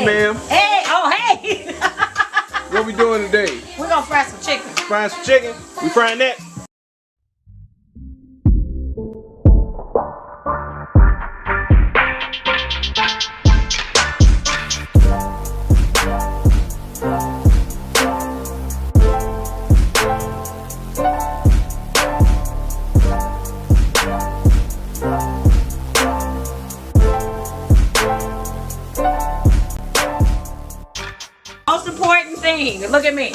Hey, ma'am. Hey, oh, hey. What we doing today? We're gonna fry some chicken. Frying some chicken? We frying that? Most important thing, look at me.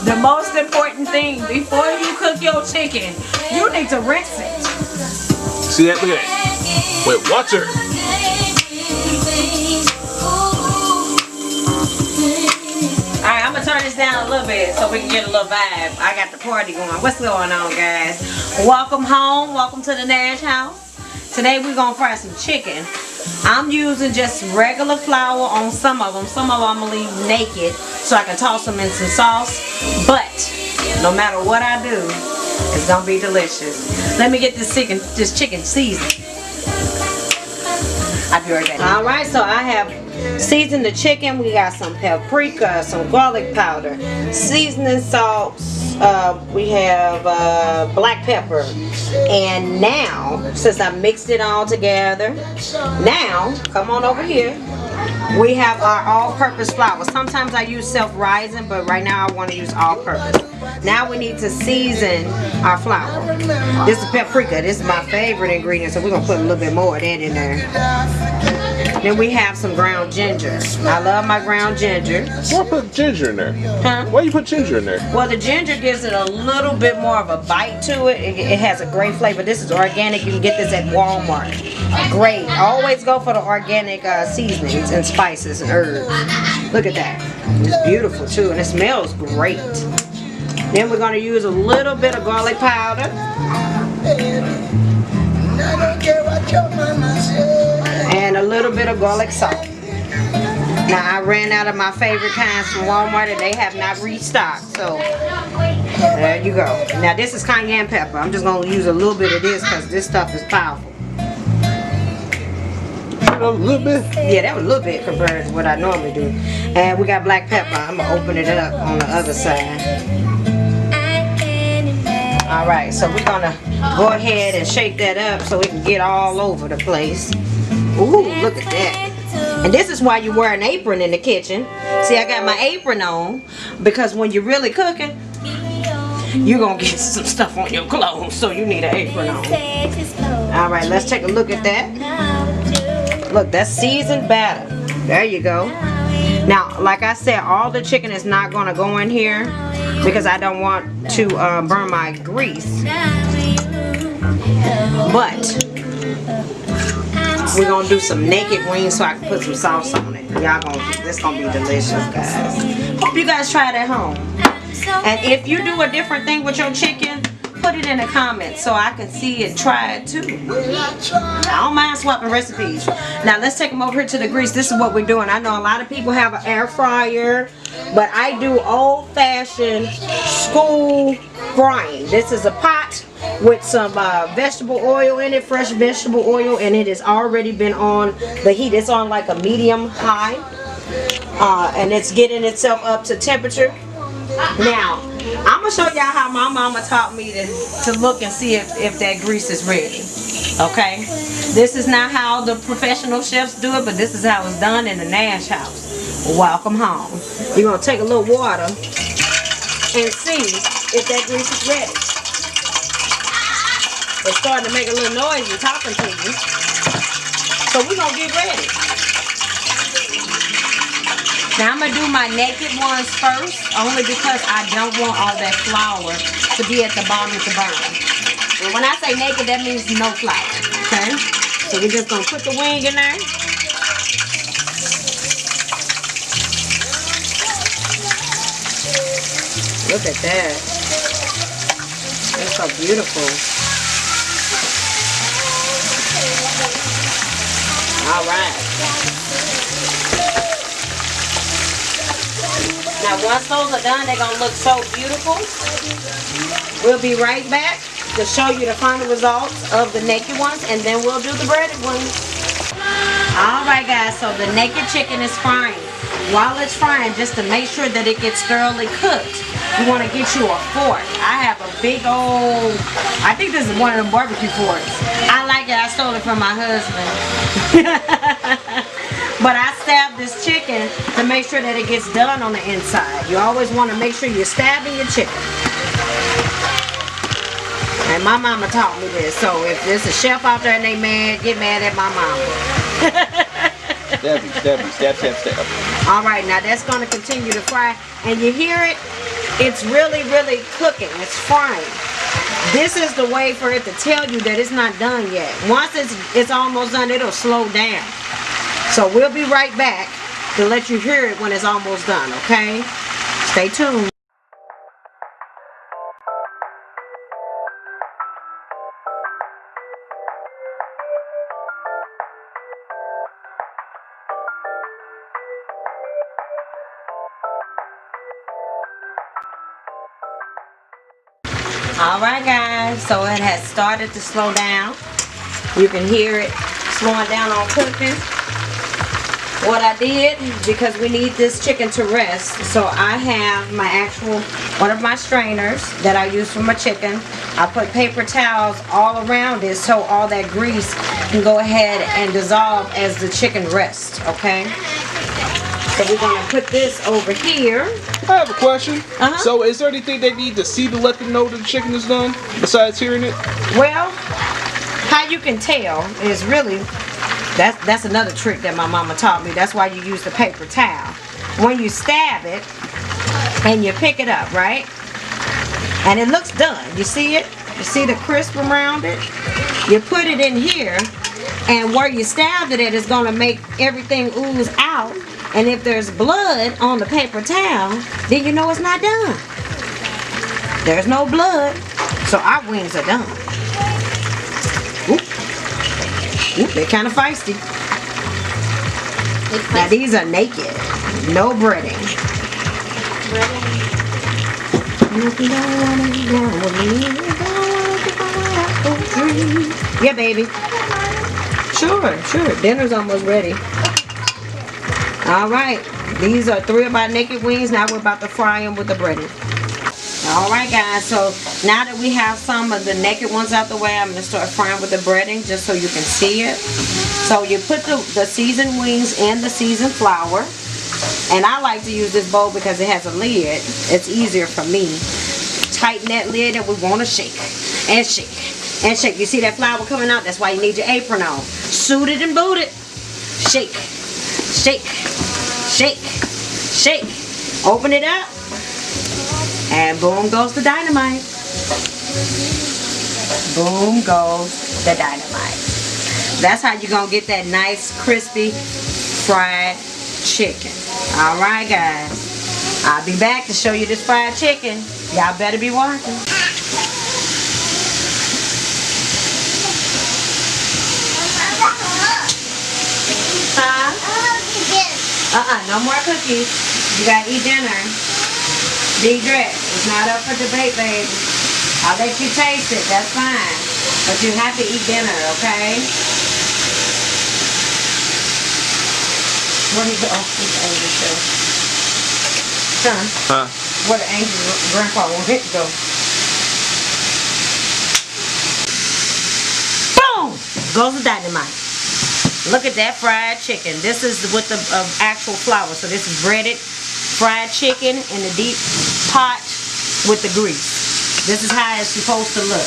The most important thing before you cook your chicken, you need to rinse it. See that? Look at that. With water. Alright, I'm gonna turn this down a little bit so we can get a little vibe. I got the party going. What's going on, guys? Welcome home. Welcome to the Nash house. Today we're gonna fry some chicken. I'm using just regular flour on some of them. Some of them I'm gonna leave naked so I can toss them in some sauce. But no matter what I do, it's gonna be delicious. Let me get this chicken seasoned. I'll be right back. Alright, so I have seasoned the chicken. We got some paprika, some garlic powder, seasoning salts. We have black pepper. And now, since I mixed it all together, now, come on over here. We have our all-purpose flour. Sometimes I use self-rising, but right now I want to use all-purpose. Now we need to season our flour. This is paprika. This is my favorite ingredient, so we're going to put a little bit more of that in there. Then we have some ground ginger. I love my ground ginger. Why put ginger in there? Huh? Why you put ginger in there? Well, the ginger gives it a little bit more of a bite to it. It has a great flavor. This is organic. You can get this at Walmart. Great. Always go for the organic seasonings and spices and herbs. Look at that. It's beautiful too, and it smells great. Then we're going to use a little bit of garlic powder. And a little bit of garlic salt. Now I ran out of my favorite kinds from Walmart and they have not restocked. So there you go. Now this is cayenne pepper. I'm just going to use a little bit of this because this stuff is powerful. A little bit? Yeah, that was a little bit compared to what I normally do. And we got black pepper. I'm going to open it up on the other side. Alright, so we're going to go ahead and shake that up so we can get all over the place. Ooh, look at that. And this is why you wear an apron in the kitchen. See, I got my apron on because when you're really cooking, you're going to get some stuff on your clothes, so you need an apron on. Alright, let's take a look at that. Look, that's seasoned batter. There you go. Now, like I said, all the chicken is not going to go in here because I don't want to burn my grease. But we're going to do some naked wings so I can put some sauce on it. This going to be delicious, guys. Hope you guys try it at home. And if you do a different thing with your chicken, put it in the comments so I can see it, try it too. I don't mind swapping recipes. Now let's take them over here to the grease. This is what we're doing. I know a lot of people have an air fryer, but I do old-fashioned school frying. This is a pot with some vegetable oil in it, fresh vegetable oil, and it has already been on the heat. It's on like a medium high, and it's getting itself up to temperature. Now, I'm going to show y'all how my mama taught me to look and see if that grease is ready. Okay? This is not how the professional chefs do it, but this is how it's done in the Nash house. Welcome home. You're going to take a little water and see if that grease is ready. It's starting to make a little noise and talking to you. So we're going to get ready. Now I'm going to do my naked ones first, only because I don't want all that flour to be at the bottom to burn. And when I say naked, that means no flour, okay? So we're just going to put the wing in there. Look at that. It's so beautiful. All right. Now once those are done, they're going to look so beautiful. We'll be right back to show you the final results of the naked ones, and then we'll do the breaded ones. Alright guys, so the naked chicken is frying. while it's frying, just to make sure that it gets thoroughly cooked, you want to get you a fork. I have a big old, I think this is one of them barbecue forks. I like it. I stole it from my husband. But I stabbed this chicken to make sure that it gets done on the inside. You always want to make sure you're stabbing your chicken. And my mama taught me this. So if there's a chef out there and they mad, get mad at my mama. Stab. All right, now that's going to continue to fry. And you hear it? It's really, really cooking. It's frying. This is the way for it to tell you that it's not done yet. Once it's almost done, it'll slow down. So we'll be right back to let you hear it when it's almost done, okay? Stay tuned. Alright guys, so it has started to slow down. You can hear it slowing down on cooking. What I did, because we need this chicken to rest, so I have my actual, one of my strainers that I use for my chicken. I put paper towels all around it so all that grease can go ahead and dissolve as the chicken rests, okay? So we're going to put this over here. I have a question. So is there anything they need to see to let them know that the chicken is done, besides hearing it? Well, how you can tell is really, that's another trick that my mama taught me. That's why you use the paper towel. When you stab it and you pick it up, right? And it looks done. You see it? You see the crisp around it? You put it in here, and where you stabbed it at is going to make everything ooze out. And if there's blood on the paper towel, then you know it's not done. There's no blood, so our wings are done. Oop. Oop, they're kind of feisty. Now these are naked, no breading. Yeah, baby. Sure. Dinner's almost ready. Alright, these are 3 of our naked wings. Now we're about to fry them with the breading. Alright guys, so now that we have some of the naked ones out the way, I'm going to start frying with the breading just so you can see it. So you put the seasoned wings in the seasoned flour. And I like to use this bowl because it has a lid. It's easier for me. Tighten that lid and we want to shake and shake and shake. You see that flour coming out? That's why you need your apron on. Suited and booted. Shake. Shake, shake, shake. Open it up, and boom goes the dynamite. Boom goes the dynamite. That's how you're gonna get that nice, crispy, fried chicken. All right, guys. I'll be back to show you this fried chicken. Y'all better be watching. No more cookies. You gotta eat dinner. Deidre, it's not up for debate, baby. I'll let you taste it, that's fine. But you have to eat dinner, okay? Where he go? Oh, he's angry too. Huh? Where the angry grandpa won't hit go? Boom! Goes the dynamite. Look at that fried chicken. This is with the actual flour. So this is breaded fried chicken in the deep pot with the grease. This is how it's supposed to look.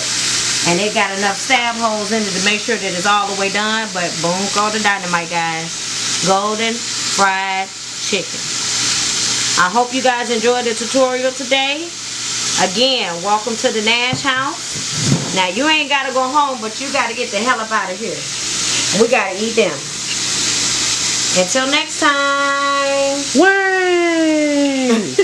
And it got enough stab holes in it to make sure that it's all the way done. But boom, go the dynamite, guys. Golden fried chicken. I hope you guys enjoyed the tutorial today. Again, welcome to the Nash house. Now you ain't got to go home, but you got to get the hell up out of here. We gotta eat them. Until next time. Way!